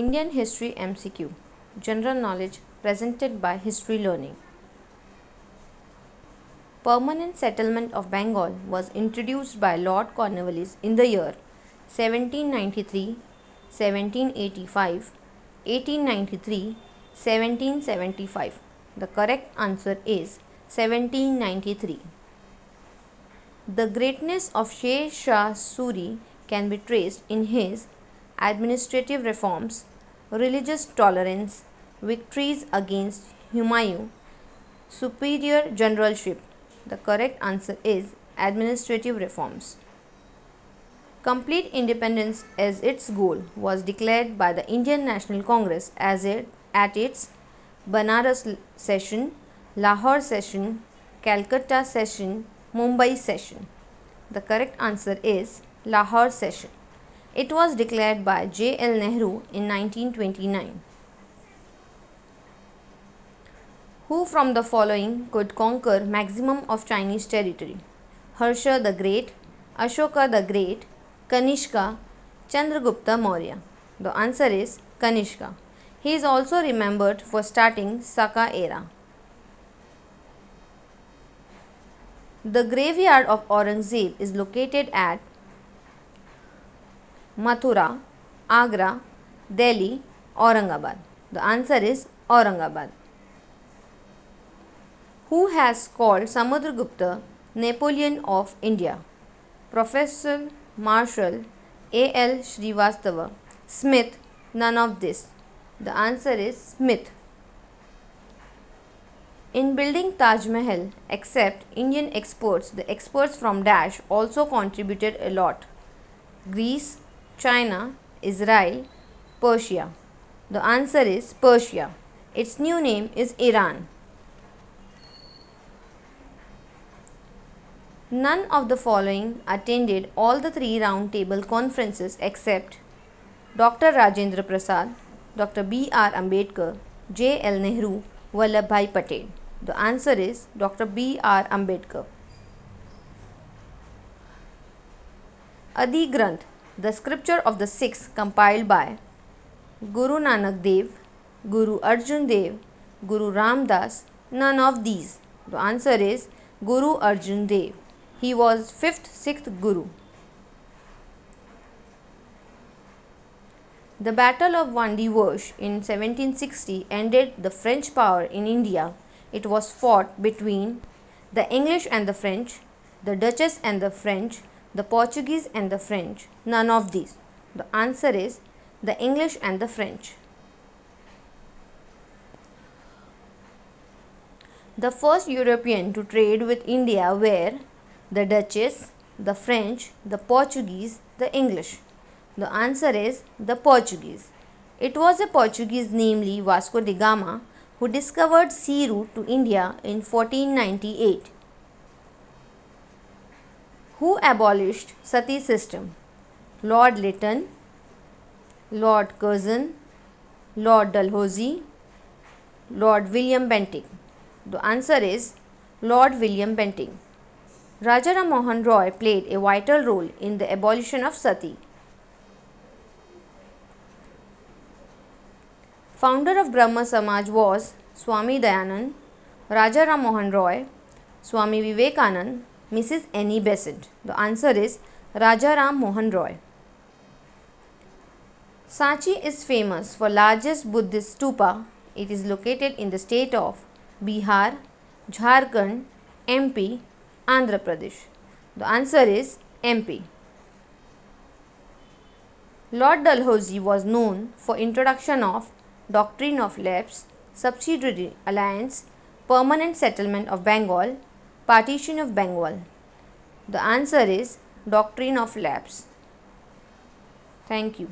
Indian History MCQ General Knowledge presented by History Learning. Permanent settlement of Bengal was introduced by Lord Cornwallis in the year 1793, 1785, 1893, 1775. The correct answer is 1793. The greatness of Sher Shah Suri can be traced in his administrative reforms, religious tolerance, victories against Humayun, superior generalship. The correct answer is administrative reforms. Complete independence as its goal was declared by the Indian National Congress at its Banaras session, Lahore session, Calcutta session, Mumbai session. The correct answer is Lahore session. It was declared by J. L. Nehru in 1929. Who from the following could conquer maximum of Chinese territory? Harsha the Great, Ashoka the Great, Kanishka, Chandragupta Maurya. The answer is Kanishka. He is also remembered for starting Saka era. The graveyard of Aurangzeb is located at Mathura, Agra, Delhi, Aurangabad. The answer is Aurangabad. Who has called Samudragupta Napoleon of India? Professor Marshall, A. L. Srivastava, Smith, none of this. The answer is Smith. In building Taj Mahal, except Indian experts, the experts from Dash also contributed a lot. Greece, China, Israel, Persia. The answer is Persia. Its new name is Iran. None of the following attended all the three round table conferences except Dr. Rajendra Prasad, Dr. B. R. Ambedkar, J. L. Nehru, Vallabhbhai Patel. The answer is Dr. B. R. Ambedkar. Adi Granth, the scripture of the Sikhs compiled by Guru Nanak Dev, Guru Arjan Dev, Guru Ram Das, none of these. The answer is Guru Arjan Dev. He was 5th Sikh Guru. The Battle of Vandi Vash in 1760 ended the French power in India. It was fought between the English and the French, the Duchess and the French, the Portuguese and the French, none of these. The answer is the English and the French. The first European to trade with India were the Duchess, the French, the Portuguese, the English. The answer is the Portuguese. It was a Portuguese, namely Vasco da Gama, who discovered sea route to India in 1498. Who abolished Sati system? Lord Lytton, Lord Curzon, Lord Dalhousie, Lord William Bentinck. The answer is Lord William Bentinck. Raja Ram Mohan Roy played a vital role in the abolition of Sati. Founder of Brahma Samaj was Swami Dayanand, Raja Ram Mohan Roy, Swami Vivekanand, Mrs. Annie Besant. The answer is Raja Ram Mohan Roy. Sanchi is famous for largest Buddhist stupa. It is located in the state of Bihar, Jharkhand, MP, Andhra Pradesh. The answer is MP. Lord Dalhousie was known for introduction of doctrine of lapse, subsidiary alliance, permanent settlement of Bengal, partition of Bengal. The answer is doctrine of lapse. Thank you.